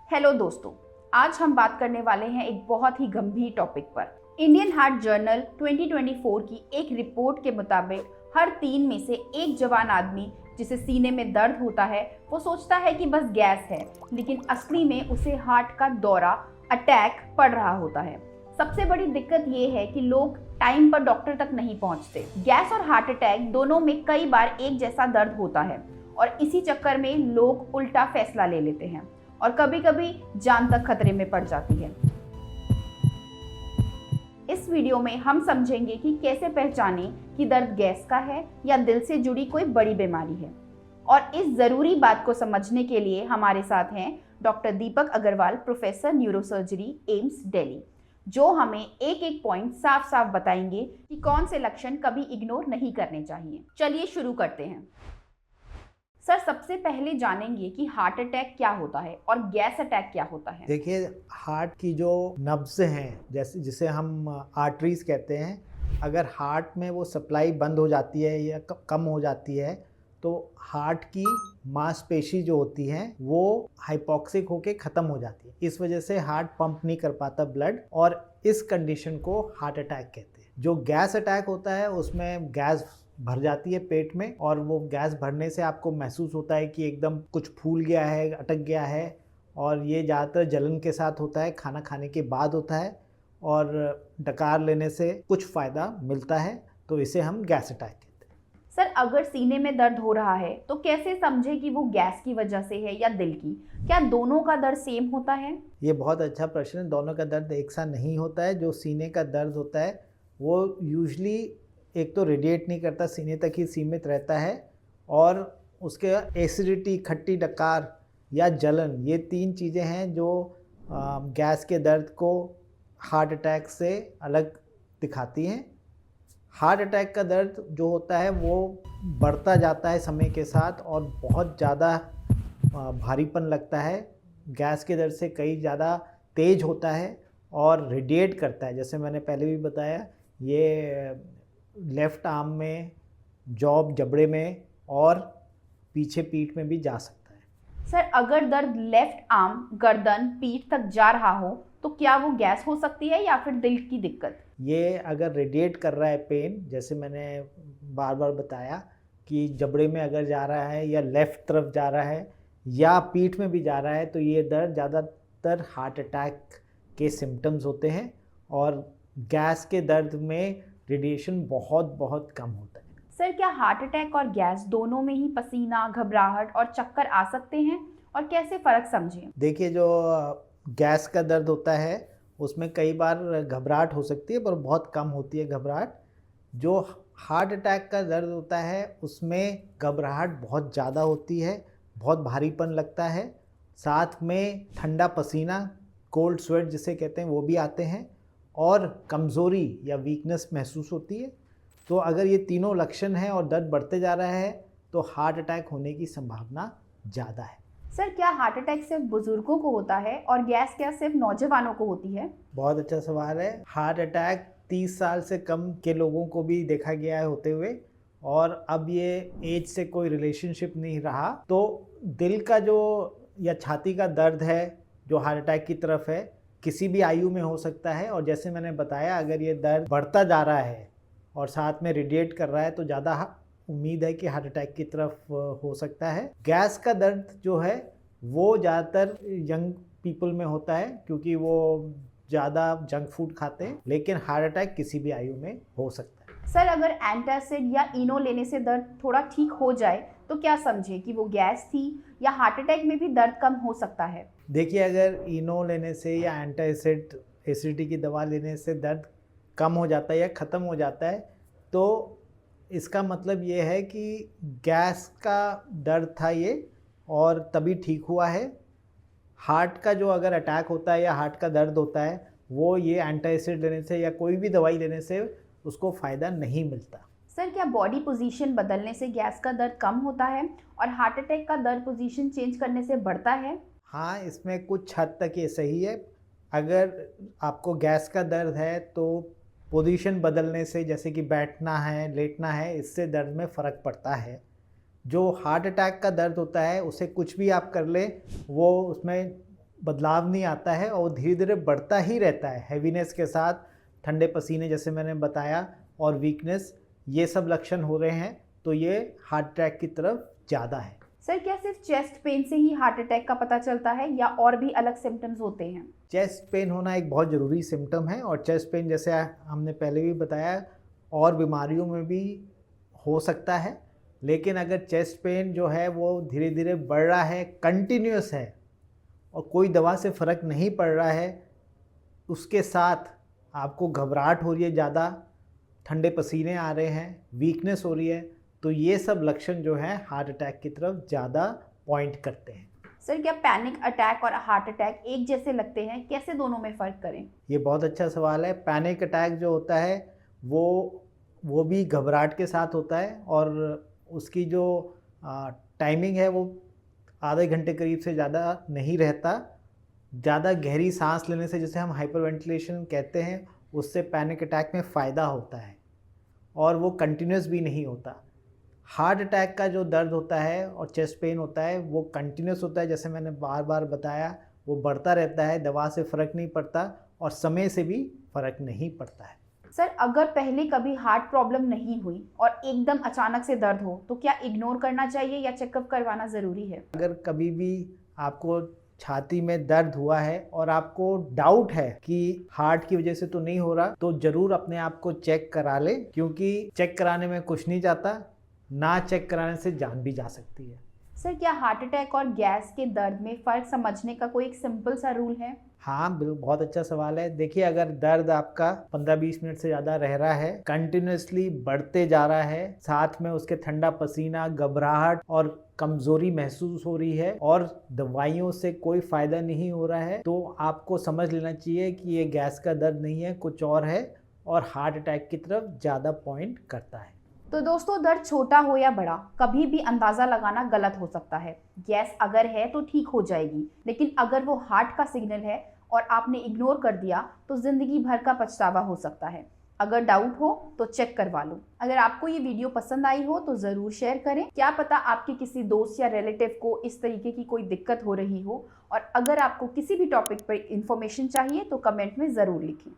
Hello दोस्तों, आज हम बात करने वाले हैं एक बहुत ही गंभीर टॉपिक पर। इंडियन हार्ट जर्नल 2024 की एक रिपोर्ट के मुताबिक हर 3 में से एक जवान आदमी जिसे सीने में दर्द होता है वो सोचता है कि बस गैस है, लेकिन असली में उसे हार्ट का दौरा अटैक पड़ रहा होता है। सबसे बड़ी दिक्कत ये है कि लोग टाइम पर डॉक्टर तक नहीं पहुंचते। गैस और हार्ट अटैक दोनों में कई बार एक जैसा दर्द होता है और इसी चक्कर में लोग उल्टा फैसला ले लेते हैं और कभी कभी जान तक खतरे में पड़ जाती है। इस वीडियो में हम समझेंगे कि कैसे पहचानें कि दर्द गैस का है या दिल से जुड़ी कोई बड़ी बीमारी है। और इस ज़रूरी बात को समझने के लिए हमारे साथ हैं doctor Deepak Agarwal, professor neurosurgery, AIIMS Delhi, जो हमें एक एक पॉइंट साफ साफ बताएंगे कि कौन से लक्षण कभी इग्नोर नहीं करने चाहिए। चलिए शुरू करते हैं। सर, सबसे पहले जानेंगे कि हार्ट अटैक क्या होता है और गैस अटैक क्या होता है। देखिए, हार्ट की जो नब्ज़ हैं, जैसे जिसे हम आर्टरीज कहते हैं, अगर हार्ट में वो सप्लाई बंद हो जाती है या कम हो जाती है तो हार्ट की मांसपेशी जो होती हैं वो हाइपोक्सिक होके ख़त्म हो जाती है। इस वजह से हार्ट पंप नहीं कर पाता ब्लड, और इस कंडीशन को हार्ट अटैक कहते हैं। जो गैस अटैक होता है उसमें गैस भर जाती है पेट में, और वो गैस भरने से आपको महसूस होता है कि एकदम कुछ फूल गया है, अटक गया है, और ये ज़्यादातर जलन के साथ होता है, खाना खाने के बाद होता है, और डकार लेने से कुछ फ़ायदा मिलता है, तो इसे हम गैस अटैक कहते हैं। सर, अगर सीने में दर्द हो रहा है तो कैसे समझे कि वो गैस की वजह से है या दिल की? क्या दोनों का दर्द सेम होता है? ये बहुत अच्छा प्रश्न है। दोनों का दर्द एक सा नहीं होता है। जो सीने का दर्द होता है वो यूजली एक तो रेडिएट नहीं करता, सीने तक ही सीमित रहता है, और उसके एसिडिटी, खट्टी डकार या जलन, ये 3 चीज़ें हैं जो गैस के दर्द को हार्ट अटैक से अलग दिखाती हैं। हार्ट अटैक का दर्द जो होता है वो बढ़ता जाता है समय के साथ और बहुत ज़्यादा भारीपन लगता है, गैस के दर्द से कई ज़्यादा तेज होता है और रेडिएट करता है। जैसे मैंने पहले भी बताया, ये लेफ़्ट आर्म में, जबड़े में और पीछे पीठ में भी जा सकता है। सर, अगर दर्द लेफ्ट आर्म, गर्दन, पीठ तक जा रहा हो तो क्या वो गैस हो सकती है या फिर दिल की दिक्कत? ये अगर रेडिएट कर रहा है पेन, जैसे मैंने बार बार बताया कि जबड़े में अगर जा रहा है या लेफ़्ट तरफ जा रहा है या पीठ में भी जा रहा है, तो ये दर्द ज़्यादातर हार्ट अटैक के सिम्टम्स होते हैं, और गैस के दर्द में रेडिएशन बहुत बहुत कम होता है। सर, क्या हार्ट अटैक और गैस दोनों में ही पसीना, घबराहट और चक्कर आ सकते हैं और कैसे फ़र्क समझें? देखिए, जो गैस का दर्द होता है उसमें कई बार घबराहट हो सकती है, पर बहुत कम होती है घबराहट। जो हार्ट अटैक का दर्द होता है उसमें घबराहट बहुत ज़्यादा होती है, बहुत भारीपन लगता है, साथ में ठंडा पसीना, कोल्ड स्वेट जिसे कहते हैं, वो भी आते हैं, और कमज़ोरी या वीकनेस महसूस होती है। तो अगर ये तीनों लक्षण हैं और दर्द बढ़ते जा रहा है तो हार्ट अटैक होने की संभावना ज़्यादा है। सर, क्या हार्ट अटैक सिर्फ बुजुर्गों को होता है और गैस क्या सिर्फ नौजवानों को होती है? बहुत अच्छा सवाल है। हार्ट अटैक 30 साल से कम के लोगों को भी देखा गया है होते हुए, और अब ये एज से कोई रिलेशनशिप नहीं रहा। तो दिल का जो या छाती का दर्द है जो हार्ट अटैक की तरफ है, किसी भी आयु में हो सकता है, और जैसे मैंने बताया, अगर ये दर्द बढ़ता जा रहा है और साथ में रेडिएट कर रहा है तो ज़्यादा उम्मीद है कि हार्ट अटैक की तरफ हो सकता है। गैस का दर्द जो है वो ज़्यादातर यंग पीपल में होता है, क्योंकि वो ज़्यादा जंक फूड खाते हैं, लेकिन हार्ट अटैक किसी भी आयु में हो सकता है। सर, अगर एंटासिड या इनो लेने से दर्द थोड़ा ठीक हो जाए तो क्या समझे कि वो गैस थी या हार्ट अटैक में भी दर्द कम हो सकता है? देखिए, अगर इनो लेने से या एंटासिड, एसिडिटी की दवा लेने से दर्द कम हो जाता है या ख़त्म हो जाता है, तो इसका मतलब ये है कि गैस का दर्द था ये, और तभी ठीक हुआ है। हार्ट का जो अगर अटैक होता है या हार्ट का दर्द होता है, वो ये एंटासिड लेने से या कोई भी दवाई लेने से उसको फ़ायदा नहीं मिलता। सर, क्या बॉडी पोजीशन बदलने से गैस का दर्द कम होता है और हार्ट अटैक का दर्द पोजीशन चेंज करने से बढ़ता है? हाँ, इसमें कुछ हद तक ये सही है। अगर आपको गैस का दर्द है तो पोजीशन बदलने से, जैसे कि बैठना है, लेटना है, इससे दर्द में फ़र्क पड़ता है। जो हार्ट अटैक का दर्द होता है उसे कुछ भी आप कर लें, वो उसमें बदलाव नहीं आता है और धीरे धीरे बढ़ता ही रहता है। हैवीनेस के साथ ठंडे पसीने जैसे मैंने बताया और वीकनेस, ये सब लक्षण हो रहे हैं तो ये हार्ट अटैक की तरफ ज़्यादा है। सर क्या सिर्फ चेस्ट पेन से ही हार्ट अटैक का पता चलता है या और भी अलग सिम्टम्स होते हैं? चेस्ट पेन होना एक बहुत ज़रूरी सिम्टम है और चेस्ट पेन जैसे हमने पहले भी बताया और बीमारियों में भी हो सकता है, लेकिन अगर चेस्ट पेन जो है वो धीरे धीरे बढ़ रहा है, कंटिन्यूस है और कोई दवा से फ़र्क नहीं पड़ रहा है, उसके साथ आपको घबराहट हो रही है, ज़्यादा ठंडे पसीने आ रहे हैं, वीकनेस हो रही है, तो ये सब लक्षण जो है हार्ट अटैक की तरफ ज़्यादा पॉइंट करते हैं। सर क्या पैनिक अटैक और हार्ट अटैक एक जैसे लगते हैं? कैसे दोनों में फ़र्क करें? ये बहुत अच्छा सवाल है। पैनिक अटैक जो होता है वो भी घबराहट के साथ होता है और उसकी जो टाइमिंग है वो आधे घंटे करीब से ज़्यादा नहीं रहता। ज़्यादा गहरी सांस लेने से, जिसे हम हाइपरवेंटिलेशन कहते हैं, उससे पैनिक अटैक में फ़ायदा होता है और वो कंटिन्यूस भी नहीं होता। हार्ट अटैक का जो दर्द होता है और चेस्ट पेन होता है वो कंटिन्यूस होता है, जैसे मैंने बार बार बताया, वो बढ़ता रहता है, दवा से फ़र्क नहीं पड़ता और समय से भी फ़र्क नहीं पड़ता है। सर अगर पहले कभी हार्ट प्रॉब्लम नहीं हुई और एकदम अचानक से दर्द हो तो क्या इग्नोर करना चाहिए या चेकअप करवाना ज़रूरी है? अगर कभी भी आपको छाती में दर्द हुआ है और आपको डाउट है कि हार्ट की वजह से तो नहीं हो रहा, तो ज़रूर अपने आप को चेक करा ले, क्योंकि चेक कराने में कुछ नहीं जाता, ना चेक कराने से जान भी जा सकती है। सर क्या हार्ट अटैक और गैस के दर्द में फ़र्क समझने का कोई एक सिंपल सा रूल है? हाँ बिल्कुल, बहुत अच्छा सवाल है। देखिए, अगर दर्द आपका 15-20 मिनट से ज़्यादा रह रहा है, कंटिन्यूसली बढ़ते जा रहा है, साथ में उसके ठंडा पसीना, घबराहट और कमज़ोरी महसूस हो रही है और दवाइयों से कोई फ़ायदा नहीं हो रहा है, तो आपको समझ लेना चाहिए कि ये गैस का दर्द नहीं है, कुछ और है और हार्ट अटैक की तरफ ज़्यादा पॉइंट करता है। तो दोस्तों दर्द छोटा हो या बड़ा कभी भी अंदाज़ा लगाना गलत हो सकता है। गैस अगर है तो ठीक हो जाएगी, लेकिन अगर वो हार्ट का सिग्नल है और आपने इग्नोर कर दिया तो ज़िंदगी भर का पछतावा हो सकता है। अगर डाउट हो तो चेक करवा लो। अगर आपको ये वीडियो पसंद आई हो तो ज़रूर शेयर करें। क्या पता आपके किसी दोस्त या रिलेटिव को इस तरीके की कोई दिक्कत हो रही हो। और अगर आपको किसी भी टॉपिक पर इंफॉर्मेशन चाहिए तो कमेंट में ज़रूर लिखें।